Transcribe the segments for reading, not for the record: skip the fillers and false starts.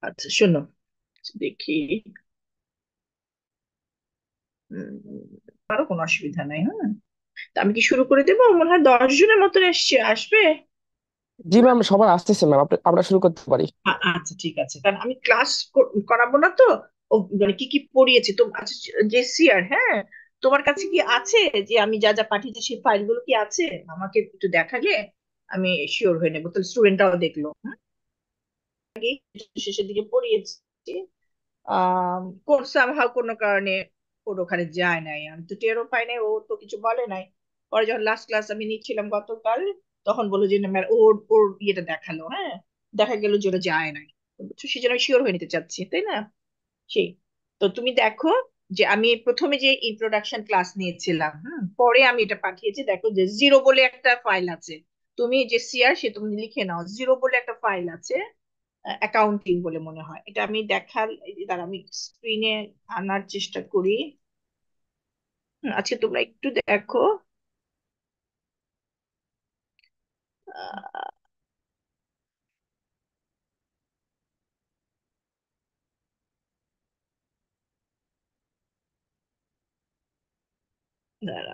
আচ্ছা শোনো, দেখি। আরো কোনো অসুবিধা নাই, হ্যাঁ। তা আমি কি শুরু করে দেবো? মনে হয় 10 জনের মতন আসবে। জি ম্যাম, সবার আসতেছে ম্যাম, আমরা শুরু করতে পারি। আচ্ছা ঠিক আছে, কারণ আমি ক্লাস করাবো না তো। ও মানে কি কি পড়িয়েছে তো। আচ্ছা, যে সিআর, হ্যাঁ, তোমার কাছে কি আছে? যে আমি যা যা পাঠিয়েছি সেই ফাইলগুলো কি আছে? আমাকে একটু দেখালে আমি শিওর হয়ে নেবো, তাহলে স্টুডেন্টরাও দেখলো। আগে শেষের দিকে পড়িয়েছি। কোন সামহাও কোনো কারণে ওর ওখানে যায় নাই, আমি তো টেরও পাই নাই, ও তো কিছু বলে নাই। পরে যখন লাস্ট ক্লাস আমি নিচ্ছিলাম গতকাল, তখন বললো যে না, ওর ওর ইয়েটা দেখালো, হ্যাঁ, দেখা গেল যে ওরা যায় নাই। বুঝছো, সেই জন্য শিওর হয়ে নিতে চাচ্ছি, তাই না? সেই, তো তুমি দেখো যে আমি প্রথমে যে ইন্ট্রোডাকশন ক্লাস নিয়েছিলাম, পরে আমি এটা পাঠিয়েছি, দেখো যে জিরো বলে একটা ফাইল আছে। তুমি যে সিআর, সে তুমি লিখে নাও, জিরো বলে একটা ফাইল আছে। অ্যাকাউন্টিং বলে মনে হয় এটা, আমি দাঁড়া আমি স্ক্রিনে আনার চেষ্টা করি। আচ্ছা তোমরা একটু দেখো। আহ, দাঁড়া,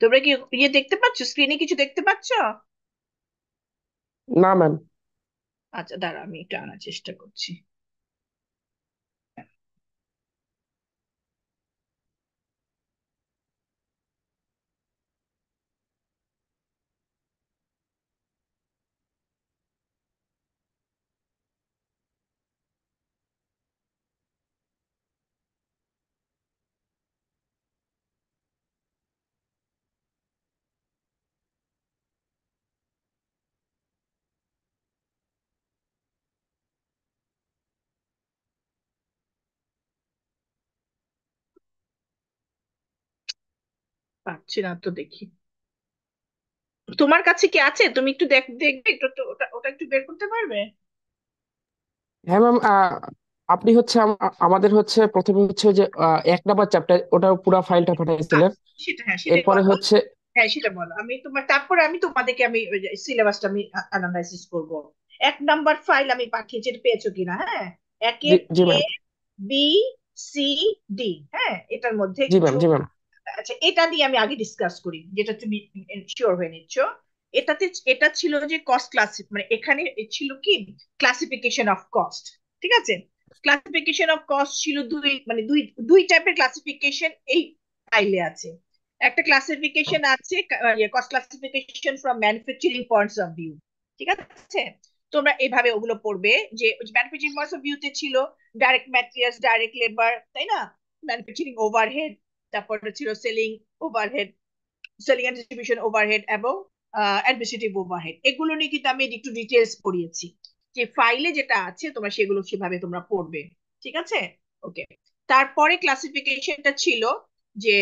তোমরা কি ইয়ে দেখতে পাচ্ছ? স্ক্রিনে কিছু দেখতে পাচ্ছ? না ম্যাম। আচ্ছা দাঁড়া, আমি এটা আনার চেষ্টা করছি। পাচ্ছি না তো, দেখি। তোমার কাছে কি আছে? তুমি একটু দেখবে একটু, ওটা ওটা একটু বের করতে পারবে? হ্যাঁ ম্যাম, আপনি হচ্ছে আমাদের হচ্ছে প্রথমে হচ্ছে যে 1 নাম্বার চ্যাপ্টার, ওটা পুরো ফাইলটা পাঠাইছিলেন। আচ্ছা, সেটা, হ্যাঁ সেটাই এরপরে বলো। হচ্ছে হ্যাঁ সেটা বলো, আমি তোমার তারপরে আমি তোমাদেরকে আমি সিলেবাসটা আমি অ্যানালাইসিস করব। 1 নাম্বার ফাইল আমি পাঠিয়েছি, এটা পেয়েছো কিনা? হ্যাঁ, জি একের জি এ ম্যাম। বি সি ডি, হ্যাঁ, এটার মধ্যে জি ম্যাম। কিছু। জি ম্যাম। আচ্ছা, এটা দিয়ে আমি আগে ডিসকাস করি, যেটা তুমি শিওর হয়ে নিচ্ছ। এটাতে এটা ছিল যে কস্ট ক্লাস, মানে এখানে ছিল কি ক্লাসিফিকেশন অফ কস্ট। ঠিক আছে, ক্লাসিফিকেশন অফ কস্ট ছিল দুই, মানে দুই দুই টাইপের ক্লাসিফিকেশন এই ফাইলে আছে। একটা ক্লাসিফিকেশন আছে, cost classification from manufacturing points of view. ঠিক আছে, তোমরা এভাবে ওগুলো পড়বে। যে ম্যানুফ্যাকচারিং পয়েন্টস অফ ভিউতে ছিল ডাইরেক্ট ম্যাটেরিয়ালস, ডাইরেক্ট লেবার, তাই না, ম্যানুফ্যাকচারিং ওভারহেড, তারপরে ছিল selling overhead, selling and distribution overhead, এবং অ্যাডমিনিস্ট্রেটিভ ওভারহেড। এগুলো নিয়ে কিন্তু আমি একটু ডিটেলস পড়িয়েছি। যে ফাইলে যেটা আছে তোমরা সেগুলো সেভাবে তোমরা পড়বে। ঠিক আছে, ওকে। তারপরে ক্লাসিফিকেশনটা ছিল যে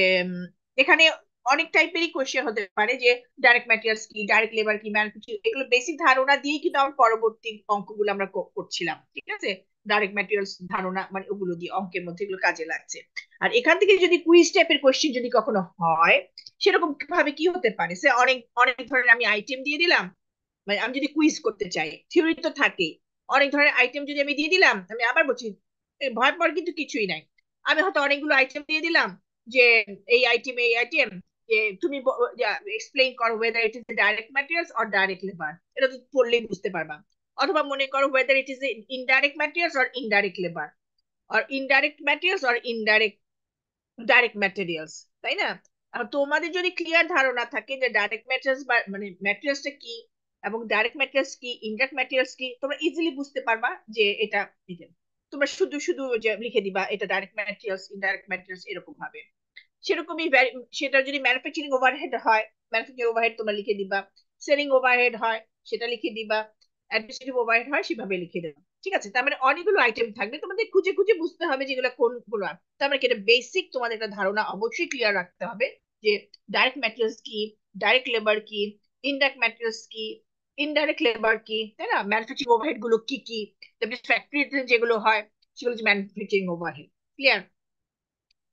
এখানে অনেক টাইপেরই কোয়েশ্চেন হতে পারে, যে ডাইরেক্ট ম্যাটেরিয়ালস কি, ডাইরেক্ট লেবার কি, ম্যানুফ্যাকচারিং, এগুলো বেসিক ধারণা দিয়েই কিন্তু আমার পরবর্তী অঙ্কগুলো আমরা করছিলাম। ঠিক আছে, ডাইরেক্ট ম্যাটেরিয়ালস ধারণা মানে ওগুলো দিয়ে অঙ্কের মধ্যে এগুলো কাজে লাগছে। আর এখান থেকে যদি কুইজ টাইপের কোয়েশ্চেন যদি কখনো হয়, সেরকম ভাবে কি হতে পারে, সে অনেক অনেক ধরনের আমি আইটেম দিয়ে দিলাম। মানে আমি যদি কুইজ করতে চাই, থিওরি তো থাকেই, অনেক ধরনের আইটেম যদি আমি দিয়ে দিলাম, আমি আবার বলছি, ভয় পাওয়ার কিন্তু কিছুই নাই। আমি হয়তো অনেকগুলো আইটেম দিয়ে দিলাম, যে এই আইটেম যে তুমি এক্সপ্লেইন করো weather it is direct materials or direct labour, এটা তো পড়লেই বুঝতে পারবা। অথবা মনে করো weather it is indirect materials or indirect labour, or indirect materials or indirect direct materials, তাই না? আর তোমাদের যদি ক্লিয়ার ধারণা থাকে যে ডাইরেক্ট ম্যাটেরিয়ালস বা মানে ম্যাটেরিয়ালসটা কি, এবং ডাইরেক্ট ম্যাটেরিয়ালস কি, ইনডাইরেক্ট ম্যাটেরিয়ালস কি, তোমরা ইজিলি বুঝতে পারবা যে এটা এটা। তোমরা শুধু শুধু যে লিখে দিবা এটা ডাইরেক্ট ম্যাটেরিয়ালস, ইনডাইরেক্ট ম্যাটেরিয়ালস, এরকম ভাবে। সেরকমই সেটা যদি ম্যানুফ্যাকচারিং ওভারহেড হয়, ম্যানুফ্যাকচারিং ওভারহেড তোমরা লিখে দিবা। সেলিং ওভারহেড হয়, সেটা লিখে দিবা। অ্যাডমিনিস্ট্রেটিভ ওভারহেড হয়, সেভাবে লিখে দেবা। ঠিক আছে, তার মানে অনেকগুলো আইটেম থাকবে, তোমাদের খুঁজে খুঁজে বুঝতে হবে যেগুলো কোনগুলো। তার মানে কি, এটা বেসিক তোমাদের একটা ধারণা অবশ্যই ক্লিয়ার রাখতে হবে যে ডাইরেক্ট ম্যাটেরিয়ালস কি, ডাইরেক্ট লেবার কি, ইনডাইরেক্ট ম্যাটেরিয়ালস কি, ইনডাইরেক্ট লেবার কি, তাই না, ম্যানুফ্যাকচারিং ওভারহেড গুলো কি কি, তারপরে ফ্যাক্টরিতে যেগুলো হয় সেগুলো হচ্ছে ম্যানুফ্যাকচারিং ওভারহেড। ক্লিয়ার?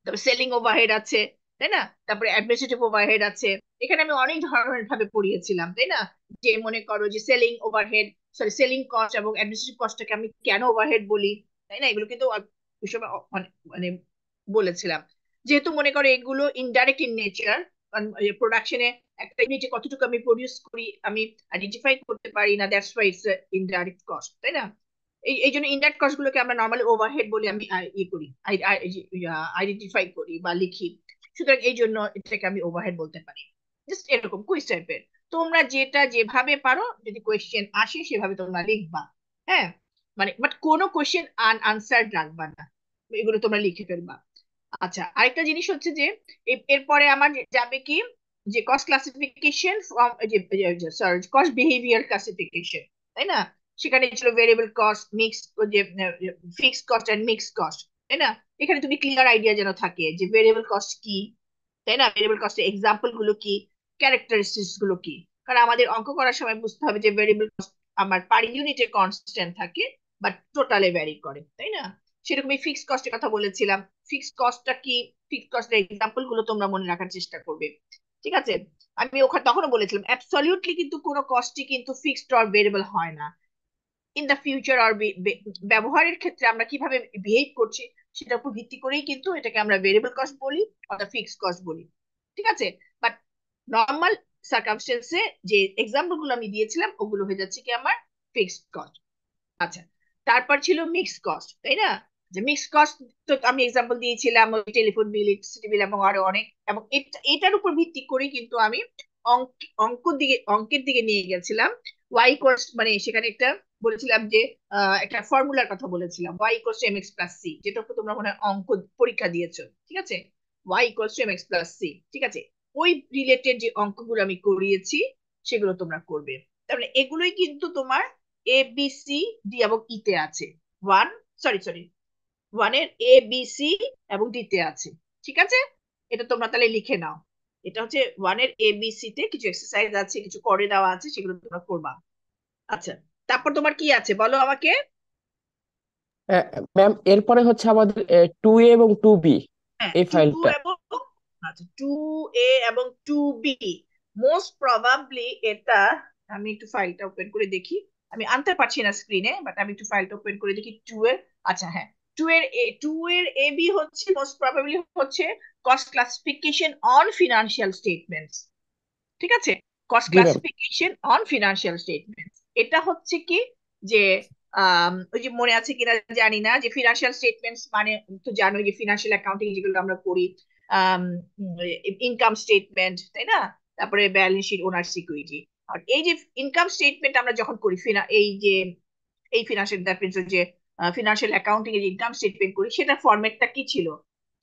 তারপর সেলিং ওভারহেড আছে, তাই না, তারপরে অ্যাডমিনিস্ট্রেটিভ ওভারহেড আছে। এখানে আমি অনেক ধরনের ভাবে পড়িয়েছিলাম, তাই না, যে মনে করো যে selling overhead, sorry selling cost এবং অ্যাডমিনিস্ট্রেটিভ কস্টটাকে আমি কেন ওভারহেড বলি, তাই না, এগুলো কিন্তু ওই সময় মানে বলেছিলাম। যেহেতু মনে করো এগুলো ইনডাইরেক্ট ইন নেচার, প্রোডাকশনে একটা ইউনিটে কতটুকু আমি প্রডিউস করি আমি আইডেন্টিফাই করতে পারি না, that's why it's indirect cost, তাই না। এই জন্য ইনডাইরেক্ট কস্ট গুলোকে আমরা নর্মালি ওভারহেড বলে আমি ইয়ে করি, আইডেন্টিফাই করি বা লিখি। সুতরাং এই জন্য এটাকে আমি ওভারহেড বলতে পারি। জাস্ট এরকম কুইজ টাইপের। তোমরা যেটা যেভাবে পারো, যদি কোয়েশ্চেন আসে সেভাবে তোমরা লিখবা। হ্যাঁ, মানে বাট কোনো কোয়েশ্চেন আনসার্ড রাখবা না, এগুলো তোমরা লিখে ফেলবা। আচ্ছা, আরেকটা জিনিস হচ্ছে যে এরপরে আমার যাবে কি, যে কস্ট ক্লাসিফিকেশন ফ্রম, যে সরি কস্ট বিহেভিয়ার ক্লাসিফিকেশন, তাই না। সেখানে ছিল ভেরিয়েবল কস্ট, মিক্স, যে fixed cost and mixed cost, তাই না। এখানে তুমি ক্লিয়ার আইডিয়া যেন থাকে যে ভেরিয়েবল কস্ট কি, তাই না, ভেরিয়েবল কস্টের এক্সাম্পল গুলো কি, ক্যারেক্টারিস্টিক্স গুলো কি। কারণ আমাদের অঙ্ক করার সময় বুঝতে হবে যে ভেরিয়েবল কস্ট আমার পার ইউনিটে কনস্ট্যান্ট থাকে, বাট টোটালে ভ্যারি করে, তাই না। সেরকমই ফিক্সড কস্টের কথা বলেছিলাম। ফিক্সড কস্টটা কি, ফিক্সড কস্টের এক্সাম্পল গুলো তোমরা মনে রাখার চেষ্টা করবে। ঠিক আছে, আমি ওখানে তখনও বলেছিলাম অ্যাবসলিউটলি কিন্তু কোনো কস্টই কিন্তু ফিক্সড অর ভেরিয়েবল হয় না। ইন দা ফিউচার আর ব্যবহারের ক্ষেত্রে আমরা কিভাবে বিহেভ করছি সেটার উপর ভিত্তি করেই কিন্তু এটাকে আমরা ভেরিয়েবল কস্ট বলি অথবা ফিক্সড কস্ট বলি। ঠিক আছে, বাট নর্মাল সার্কামস্টেন্সে যে এক্সাম্পল গুলো আমি দিয়েছিলাম ওগুলো হয়ে যাচ্ছে কি আমার ফিক্সড কস্ট। আচ্ছা, তারপর ছিল মিক্স কস্ট, তাই না। যে মিক্স কস্ট, তো আমি এক্সাম্পল দিয়েছিলাম ওই টেলিফোন বিল, ইলেকট্রিসিটি বিল এবং আরো অনেক, এবং এটার উপর ভিত্তি করে কিন্তু আমি অঙ্কের দিকে নিয়ে গেছিলাম। ওয়াই কস্ট মানে সেখানে একটা বলেছিলাম যে একটা ফর্মুলার কথা বলেছিলাম, Y equals to M X plus C, যেটা উপর তোমরা মনে হয় অঙ্ক পরীক্ষা দিয়েছো। ঠিক আছে, Y equals to M X plus C, ঠিক আছে। ওই রিলেটেড যে অঙ্কগুলো আমি করিয়েছি সেগুলো তোমরা করবে। তার মানে এগুলোই কিন্তু তোমার এ বি সি ডি এবং ই তে আছে। ওয়ান, সরি ওয়ানের এ বি সি এবং ডি তে আছে। ঠিক আছে, এটা তোমরা তাহলে লিখে নাও। এটা হচ্ছে ওয়ানের এ বি সি তে কিছু এক্সারসাইজ আছে, কিছু করে দেওয়া আছে, সেগুলো তোমরা করবা। আচ্ছা, তারপর তোমার কি আছে বলো আমাকে। ম্যাম এরপরে হচ্ছে আমাদের 2A এবং 2B হ্যাঁ, এই টু ফাইলটা। এবং, আচ্ছা, টু এ এবং টু বি, মোস্ট প্রবাবলি এটা, আমি একটু ফাইলটা ওপেন করে দেখি, আমি আনতে পারছি না স্ক্রিনে, বাট আমি একটু ফাইলটা ওপেন করে দেখি টু এর। আচ্ছা হ্যাঁ, টু এর এ বি হচ্ছে মোস্ট প্রবাবলি হচ্ছে cost classification on financial statements. ঠিক আছে, cost G ma'am. Classification on financial statements, এটা হচ্ছে কি, যে ওই যে মনে আছে কিনা জানি না, যে ফিনান্সিয়াল স্টেটমেন্টস মানে তো জানোই যে ফিনান্সিয়াল অ্যাকাউন্টিং যেগুলো আমরা করি, ইনকাম স্টেটমেন্ট, তাই না, তারপরে ব্যালেন্স শিট, ওনার সিকিউরিটি। আর এই যে ইনকাম স্টেটমেন্ট আমরা যখন করি, এই ফিনান্সিয়াল, দ্যাট মিনস যে ফিনান্সিয়াল অ্যাকাউন্টিং এর ইনকাম স্টেটমেন্ট করি, সেটা ফরম্যাটটা কি ছিল,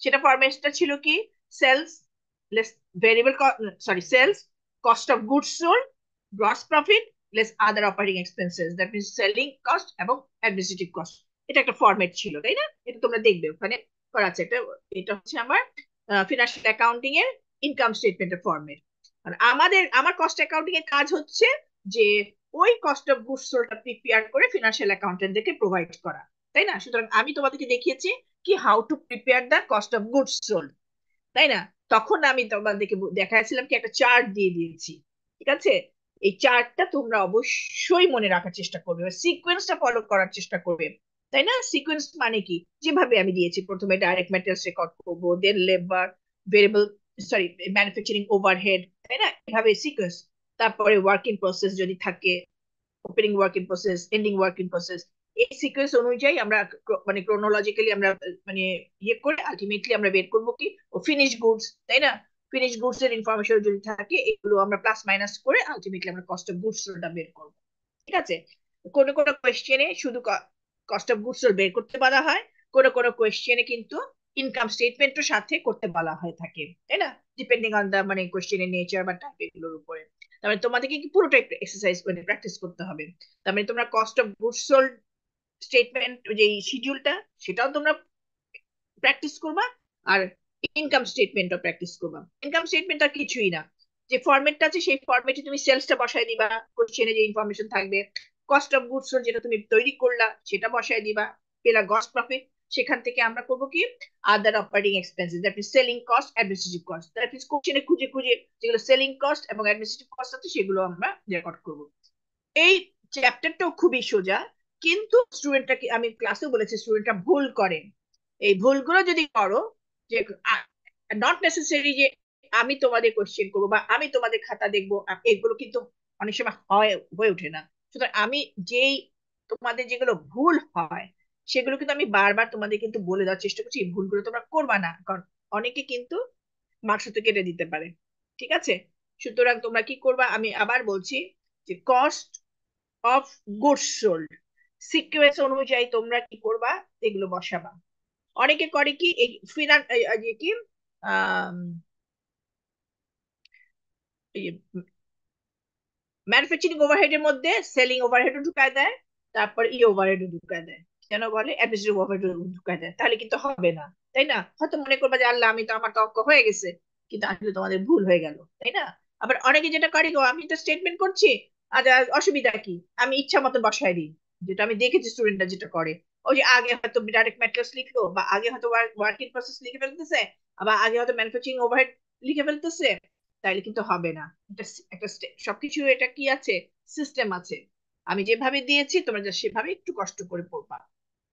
সেটা ফরম্যাটটা ছিল কি, sales less variable, sorry sales, cost of goods sold, gross profit less other operating expenses, that means selling cost এবং administrative cost। এটা একটা ফরম্যাট ছিল, তাই না, এটা তোমরা দেখবে ওখানে করা আছে। এটা হচ্ছে আমার ফিনান্সিয়াল অ্যাকাউন্টিং এর ইনকাম স্টেটমেন্টের ফরম্যাট। আর আমার কস্ট অ্যাকাউন্টিং এর কাজ হচ্ছে যে ওই কস্ট অফ গুডস সোল্ডটা প্রিপেয়ার করে ফিনান্সিয়াল অ্যাকাউন্টেন্টদেরকে প্রোভাইড করা, তাই না। সুতরাং আমি তোমাদেরকে দেখিয়েছি কি how to prepare the cost of goods sold, তাই না। তখন আমি তোমাদেরকে দেখাচ্ছিলাম কি একটা চার্ট দিয়ে দিয়েছি। ঠিক আছে, এই চার্টটা তোমরা অবশ্যই মনে রাখার চেষ্টা করবে, সিকোয়েন্সটা ফলো করার চেষ্টা করবে, তাই না। সিকোয়েন্স মানে কি, যেভাবে আমি দিয়েছি, প্রথমে ডাইরেক্ট ম্যাটেরিয়ালস রেকর্ড করবো, then labour, variable, sorry manufacturing overhead, তাই না, এভাবে সিকোয়েন্স। তারপরে ওয়ার্কিং প্রসেস যদি থাকে, opening working process, ending working process, এই সিকোয়েন্স অনুযায়ী আমরা মানে ক্রোনোলজিক্যালি আমরা মানে ইয়ে করে আলটিমেটলি আমরা বের করবো কি, ও ফিনিশ গুডস, তাই না। ফিনিশ গুডস এর ইনফরমেশন যদি থাকে এগুলো আমরা প্লাস মাইনাস করে আলটিমেটলি আমরা কস্ট অফ গুডস টা বের করবো। ঠিক আছে, কোন কোন কোয়েশ্চেনে শুধু কস্ট অফ গুডস বের করতে বলা হয়, কোন কোন কোয়েশ্চেনে কিন্তু ইনকাম স্টেটমেন্টের সাথে করতে বলা হয়ে থাকে, তাই না, ডিপেন্ডিং অন দা মানে কোয়েশ্চেনের নেচার বা টাইপ এগুলোর উপরে। তার মানে তোমাদেরকে কি পুরোটা এক্সারসাইজ মানে প্র্যাকটিস করতে হবে। তার মানে তোমরা cost of goods sold statement, যে শিডিউলটা, সেটাও তোমরা প্র্যাকটিস করবা। আর ইনকাম স্টেটমেন্টও প্র্যাকটিস করবা। ইনকাম স্টেটমেন্ট আর কিছুই না, যে ফরম্যাটটা আছে সেই ফরম্যাটে তুমি সেলসটা বসায় দিবা, কোশ্চেনে যে ইনফরমেশন থাকবে। কস্ট অফ গুডস যেটা তুমি তৈরি করলা সেটা বসায় দিবা, পেলা গ্রস প্রফিট। সেখান থেকে আমরা করবো কি, other operating expenses, that means selling cost, administrative cost, that means কোশ্চেনে খুঁজে খুঁজে যেগুলো সেলিং কস্ট এবং অ্যাডমিনিস্ট্রেটিভ কস্ট আছে সেগুলো আমরা রেকর্ড করবো। এই চ্যাপ্টারটাও খুবই সোজা, কিন্তু স্টুডেন্টটা, আমি ক্লাসেও বলেছি, স্টুডেন্টরা ভুল করে। এই ভুলগুলো যদি করো, যে নট নেসেসারি যে আমি তোমাদের কোশ্চেন করবো বা আমি তোমাদের খাতা দেখবো, এগুলো কিন্তু অনেক সময় হয়ে ওঠে না। সুতরাং আমি যেই তোমাদের যেগুলো ভুল হয় সেগুলো কিন্তু আমি বারবার তোমাদের কিন্তু বলে দেওয়ার চেষ্টা করছি, এই ভুলগুলো তোমরা করবা না, কারণ অনেকে কিন্তু মার্কস তো কেটে দিতে পারে। ঠিক আছে? সুতরাং তোমরা কি করবা, আমি আবার বলছি, যে cost of goods sold sequence অনুযায়ী তোমরা কি করবা, এগুলো বসাবা। অনেকে করে কি, এই ফিনান কি আম, ম্যানুফ্যাকচারিং ওভারহেডের মধ্যে সেলিং ওভারহেডও ঢুকায় দেয়, তারপর ওভারহেডও ঢুকায় দেয়, কেন বলে অ্যাডমিনিস্ট্রেটিভ ওভারহেড ঢুকায় দেয়, তাহলে কিন্তু হবে না। তাই না? হয়তো মনে করবা যে আল্লাহ, আমি তো, আমার তো অঙ্ক হয়ে গেছে, কিন্তু আসলে তোমাদের ভুল হয়ে গেল। তাই না? আবার অনেকে যেটা করে, গো আমি তো স্টেটমেন্ট করছি, আচ্ছা অসুবিধা কি, আমি ইচ্ছা মতো বসায় দিই। যেটা আমি দেখেছি স্টুডেন্টরা যেটা করে, ওই যে আগে হয়তো ডাইরেক্ট ম্যাটেরিয়ালস লিখলো, বা আগে হয়তো ওয়ার্কিং প্রসেস লিখে ফেলতেছে, আবার আগে হয়তো ম্যানুফ্যাকচারিং ওভারহেড লিখে ফেলতেছে। তাইলে কিন্তু হবে না। এটা একটা সবকিছু, এটা কি আছে, সিস্টেম আছে। আমি যেভাবে দিয়েছি তোমরা যা সেভাবে একটু কষ্ট করে পড়বা।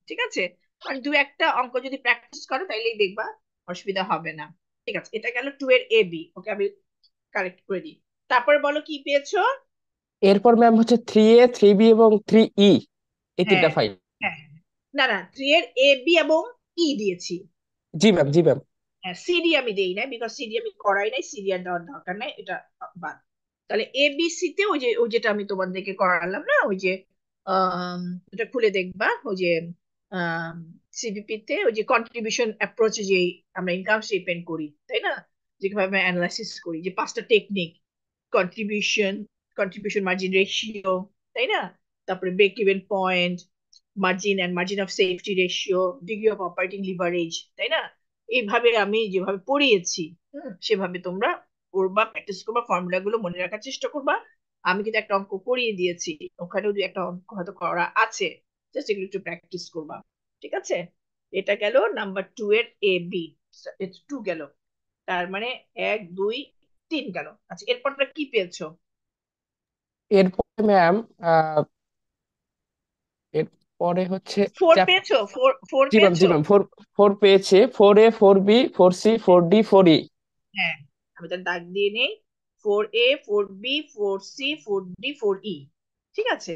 ঠিক আছে? মানে দু একটা অঙ্ক যদি প্র্যাকটিস করো তাইলেই দেখবা অসুবিধা হবে না। ঠিক আছে, এটা গেল 2 এর এ বি। ওকে, আমি কারেক্ট করে দিই। তারপরে বলো কি পেয়েছো? এরপর ম্যাম হচ্ছে 3A 3B এবং 3E, এই তিনটা হ্যাঁ, ফাইল। হ্যাঁ, হ্যাঁ। না, না, 3 এর এ বি এবং ই দিয়েছি। জি ম্যাম, জি ম্যাম। হ্যাঁ, সিডি আমি দেই নাই, বিকজ সিডি আমি করাই নাই, সিডি আর দেওয়ার দরকার নাই, এটা বাদ। তাহলে এ বি সি তে ওই যেটা আমি তোমাদেরকে করালাম না, ওই যে আহ ওটা খুলে দেখবা, ওই যে সিভিপি তে ওই যে কন্ট্রিবিউশন অ্যাপ্রোচ, যে আমরা ইনকাম স্টেটমেন্ট করি, তাই না, যেভাবে অ্যানালাইসিস করি, যে পাঁচটা technique: contribution, contribution margin ratio, তাই না, তারপরে break even point, margin and margin of safety ratio, degree of operating leverage, তাই না? এইভাবে আমি যেভাবে পড়িয়েছি, সেভাবে তোমরা পড়বা, প্র্যাকটিস করবা, ফর্মুলা গুলো মনে রাখার চেষ্টা করবা। আমি কিন্তু একটা অঙ্ক করিয়ে দিয়েছি, ওখানেও দু একটা অঙ্ক হয়তো করা আছে, জাস্ট এগুলো একটু প্র্যাকটিস করবা। ঠিক আছে? এটা গেল নাম্বার 2 এর এ বি, 2 গেল। তার মানে 1 2 3 গেল। আচ্ছা, এরপরটা কি পেয়েছো? এরপরে ম্যাম এরপরে হচ্ছে 4 পেয়েছো? 4 4 জি ম্যাম, জি পেয়েছো? ম্যাম, 4 পেয়েছে, 4A 4B 4C 4D 4E। হ্যাঁ, আমি তার দাগ দিয়ে নেই। 4A 4B 4C 4D 4E। ঠিক আছে?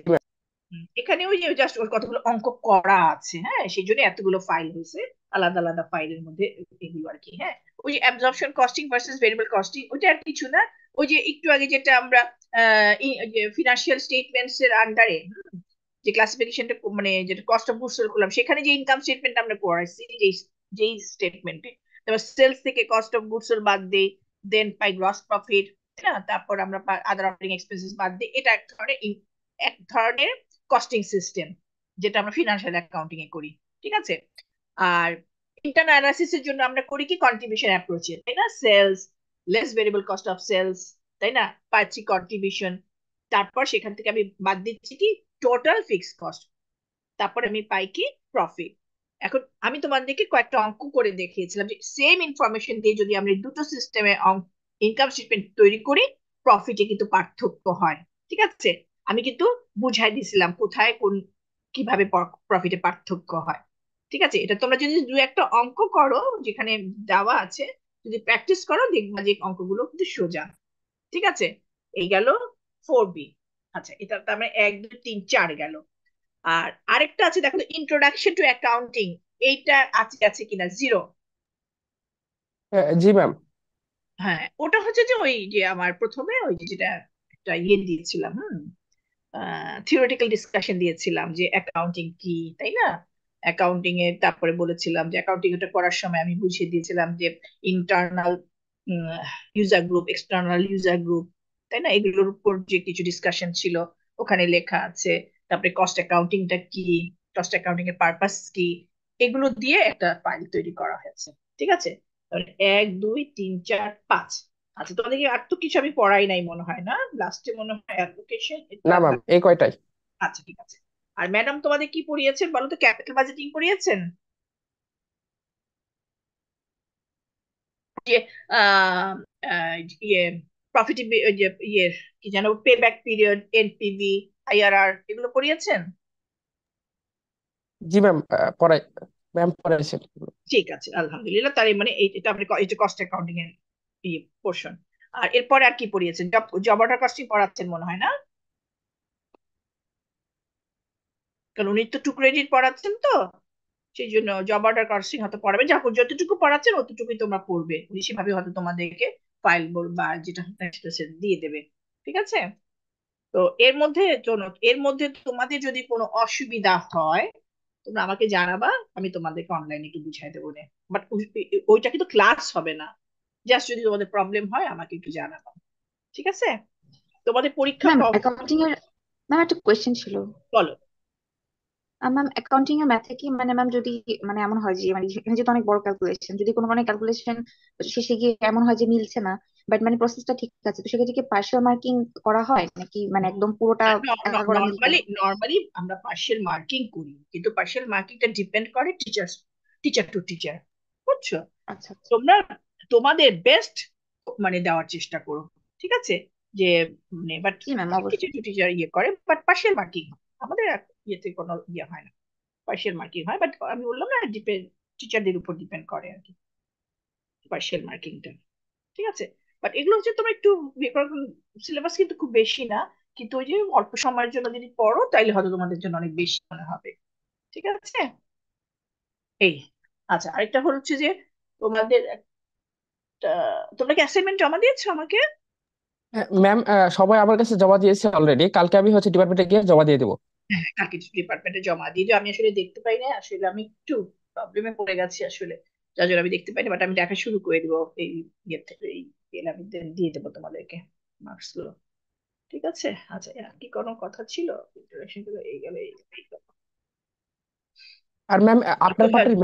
এখানে ওই যে জাস্ট ওর কতগুলো অঙ্ক করা আছে, হ্যাঁ, সেই জন্য এতগুলো ফাইল হয়েছে, আলাদা আলাদা ফাইলের মধ্যে এগুলো আর কি। হ্যাঁ, ওই যে absorption costing versus variable costing, ওইটা আর কিছু না। ওই যে একটু আগে যেটা আমরা ফিনান্সিয়াল স্টেটমেন্টস এর আন্ডারে যে ক্লাসিফিকেশনটা, মানে যেটা কস্ট অফ গুডস সোল্ড করলাম, সেখানে যে ইনকাম স্টেটমেন্ট আমরা করাইছি, যেই স্টেটমেন্টে তারপর সেলস থেকে কস্ট অফ গুডস সোল্ড বাদ দেই, দেন পাই গ্রস প্রফিট, না, তারপর আমরা আদার অপারেটিং এক্সপেন্সেস বাদ দিই। এটা এক ধরনের কস্টিং সিস্টেম, যেটা আমরা ফিনান্সিয়াল অ্যাকাউন্টিং এ করি। ঠিক আছে? আর ইন্টারনাল অ্যানালিসিস এর জন্য আমরা করি কি, কন্ট্রিবিউশন অ্যাপ্রোচে, তাই না, sales less variable cost of sales, তাই না, পাচ্ছি কন্ট্রিবিউশন। তারপর সেখান থেকে আমি বাদ দিচ্ছি কি, টোটাল ফিক্সড কস্ট, তারপর আমি পাই কি, প্রফিট। এখন আমি তোমাদেরকে কয়েকটা অঙ্ক করে দেখিয়েছিলাম, যে সেম ইনফরমেশন দিয়ে যদি আমরা এই দুটো সিস্টেমে ইনকাম স্টেটমেন্ট তৈরি করি, প্রফিটে কিন্তু পার্থক্য হয়। ঠিক আছে? আমি কিন্তু বুঝাই দিছিলাম কোথায় কোন, কিভাবে প্রফিটে পার্থক্য হয়। ঠিক আছে? এটা তোমরা যদি দু একটা অঙ্ক করো, যেখানে দেওয়া আছে, যদি প্র্যাকটিস করো, দেখবা যে অঙ্কগুলো কিন্তু সোজা। ঠিক আছে? এই গেল 4B। আচ্ছা, এটা তার মানে 1 2 3 4 গেল। আর আরেকটা আছে, দেখো, ইন্ট্রোডাকশন টু অ্যাকাউন্টিং, এইটা আছে আছে কিনা, 0। জি ম্যাম। হ্যাঁ, ওটা হচ্ছে যে ওই যে আমার প্রথমে ওই যে যেটা একটা দিয়েছিলাম, থিওরিটিক্যাল ডিসকাশন দিয়েছিলাম, যে অ্যাকাউন্টিং কি, তাই না, অ্যাকাউন্টিং এ তারপরে বলেছিলাম যে অ্যাকাউন্টিং এটা করার সময় আমি বুঝিয়ে দিয়েছিলাম যে internal user group, external user group, তাই না, এগুলোর উপর যে কিছু ডিসকাশন ছিল ওখানে লেখা আছে। তারপরে কস্ট অ্যাকাউন্টিংটা কি, কস্ট অ্যাকাউন্টিং এর পারপাস কি, এগুলো দিয়ে একটা ফাইল তৈরি করা হয়েছে। ঠিক আছে, তাহলে 1 2 3 4 5। আচ্ছা, তোমাদেরকে আর তো কিছু আমি পড়াই নাই মনে হয় না, লাস্টে মনে হয় অ্যাপ্লিকেশন এটা। না ম্যাম, এই কয়টাই। আচ্ছা ঠিক আছে। আর ম্যাডাম তোমাদের কি পড়িয়েছেন বলো তো? ক্যাপিটাল বাজেটিং পড়িয়েছেন? যে আহ, আহ, ইয়ে প্রফিট, যে ইয়ে কি যেন, pay back period, NPV, IRR, এগুলো পড়িয়েছেন? জি ম্যাম, পড়াই, ম্যাম পড়াইছেন। ঠিক আছে, আলহামদুলিল্লাহ। তার মানে এটা আপনি এই যে কস্ট অ্যাকাউন্টিং এর পোর্শন। আর এরপরে আর কি পড়িয়েছেন? জব জব অর্ডার কস্টিং পড়াচ্ছেন মনে হয় না? কারণ উনি তো টু ক্রেডিট পড়াচ্ছেন তো, সেই জন্য জব অর্ডার কস্টিং হয়তো পড়াবেন। যা যতটুকু পড়াচ্ছেন অতটুকুই তোমরা পড়বে, উনি সেভাবে হয়তো তোমাদেরকে ফাইল বা যেটা সেটা সে দিয়ে দেবে। ঠিক আছে। তো এর মধ্যে তোমাদের যদি কোনো অসুবিধা হয় তোমরা আমাকে জানাবা, আমি তোমাদেরকে অনলাইনে একটু বুঝাই দেবো। বাট ওইটা কিন্তু ক্লাস হবে না, জাস্ট যদি তোমাদের প্রবলেম হয় আমাকে একটু জানাবা। ঠিক আছে। তোমাদের পরীক্ষা ম্যাম কবে? অ্যাকাউন্টিং এর, ম্যাম একটা কোয়েশ্চেন ছিল। বলো। ম্যাম অ্যাকাউন্টিং এর ম্যাথে কি মানে ম্যাম যদি মানে এমন হয় যে মানে এখানে যেহেতু অনেক বড় ক্যালকুলেশন, যদি কোনো মানে ক্যালকুলেশন শেষে গিয়ে এমন হয় যে মিলছে না, বাট মানে প্রসেসটা ঠিক আছে, তো সেক্ষেত্রে কি পার্শিয়াল মার্কিং করা হয় নাকি মানে একদম পুরোটা একা করা মিলবে? নর্মালি আমরা পার্শিয়াল মার্কিং করি, কিন্তু পার্শিয়াল মার্কিংটা ডিপেন্ড করে টিচার টু টিচার। বুঝছো? আচ্ছা আচ্ছা। তোমরা তোমাদের বেস্ট মানে দেওয়ার চেষ্টা করো। ঠিক আছে। যে মানে বাট জি ম্যাম টিচার অবশ্যই। টু টিচার ইয়ে করে, বাট পার্শিয়াল মার্কিং আমাদের ইয়েতে কোনো ইয়ে হয় না। পার্শিয়াল মার্কিং হয়, বাট আমি বললাম না, ডিপেন্ড, টিচারদের উপর ডিপেন্ড করে আর কি পার্শিয়াল মার্কিংটা। ঠিক আছে। বাট এগুলো হচ্ছে তোমার একটু সিলেবাস কিন্তু খুব বেশি না, কিন্তু ওই যে অল্প সময়ের জন্য যদি পড়ো তাইলে হয়তো তোমাদের জন্য অনেক বেশি মনে হবে। ঠিক আছে। এই, আচ্ছা, আরেকটা হচ্ছে যে তোমাদের একটা, তোমরা কি অ্যাসাইনমেন্ট জমা দিয়েছো আমাকে? ম্যাম, সবাই আমার কাছে জমা দিয়েছে অলরেডি, কালকে আমি হচ্ছে ডিপার্টমেন্টে গিয়ে জমা দিয়ে দেবো। হ্যাঁ, কালকে ডিপার্টমেন্টে জমা দিয়ে দিও। আমি আসলে দেখতে পাই না, আসলে আমি একটু প্রবলেমে পড়ে গেছি আসলে, যার জন্য আমি দেখতে পাই না, বাট আমি দেখা শুরু করে দিবো এই ইয়ে থেকে, এই এলে আমি দিয়ে দেবো তোমাদেরকে মার্কস গুলো। ঠিক আছে। আচ্ছা, আর কি কোনো কথা ছিল? ইন্টারেকশন গুলো এই গেল, এই গেল। আর ম্যাম, আর তো আপনার হ্যাঁ, পার্টির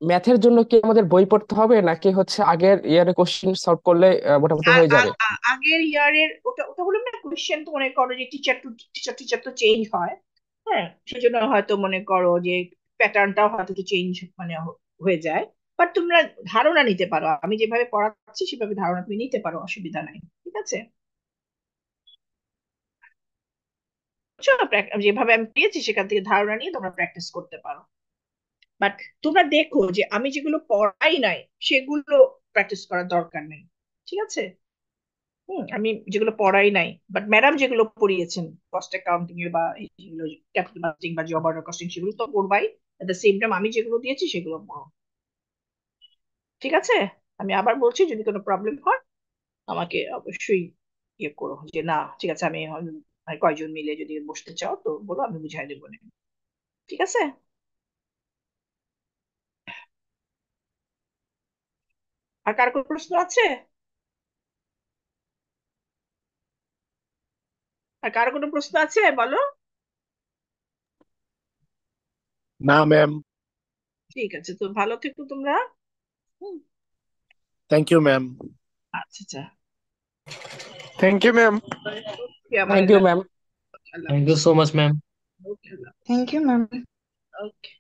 ম্যাথের জন্য কি আমাদের বই পড়তে হবে নাকি হচ্ছে আগের ইয়ারে কোশ্চেন সলভ করলে মোটামুটি হয়ে যাবে? আগের ইয়ারের ওটা ওটা বললাম না, কোয়েশ্চেন তো মনে করো যে টিচার তো চেঞ্জ হয়। হ্যাঁ, সেজন্য হয়তো মনে করো যে প্যাটার্নটাও হয়তো একটু চেঞ্জ মানে হয়ে যায়। বাট তোমরা ধারণা নিতে পারো, আমি যেভাবে পড়াচ্ছি সেভাবে ধারণা তুমি নিতে পারো, অসুবিধা নাই। ঠিক আছে। বুঝছো? যেভাবে আমি পেয়েছি সেখান থেকে ধারণা নিয়ে তোমরা প্র্যাকটিস করতে পারো। বাট তোমরা দেখো যে আমি যেগুলো পড়াই নাই সেগুলো প্র্যাকটিস করার দরকার নেই। ঠিক আছে। আমি যেগুলো পড়াই নাই, বাট ম্যাডাম যেগুলো পড়িয়েছেন কস্ট অ্যাকাউন্টিং এর বা যেগুলো ক্যাপিটাল বাজেটিং বা জব অর্ডার কস্টিং, সেগুলো তো পড়বাই। এট দ্য সেম টাইম আমি যেগুলো দিয়েছি সেগুলো পড়ো। ঠিক আছে। আমি আবার বলছি, যদি কোনো প্রবলেম হয় আমাকে অবশ্যই ইয়ে করো, যে না ঠিক আছে, আমি কয়জন মিলে যদি বসতে চাও তো বলো, আমি বুঝাই দেবো না। ঠিক আছে। আর কার কোনো প্রশ্ন আছে? আর কার কোনো প্রশ্ন আছে বলো। না ম্যাম। ঠিক আছে, তো ভালো থেকো তোমরা। হুম, থ্যাংক ইউ ম্যাম। আচ্ছা আচ্ছা। Thank you ma'am. ওকে, আমার থ্যাংক ইউ ম্যাম। আল্লাহ Thank হাফেজ। you so much, ma'am. Okay, আল্লাহ হাফেজ। Thank you ma'am. ওকে।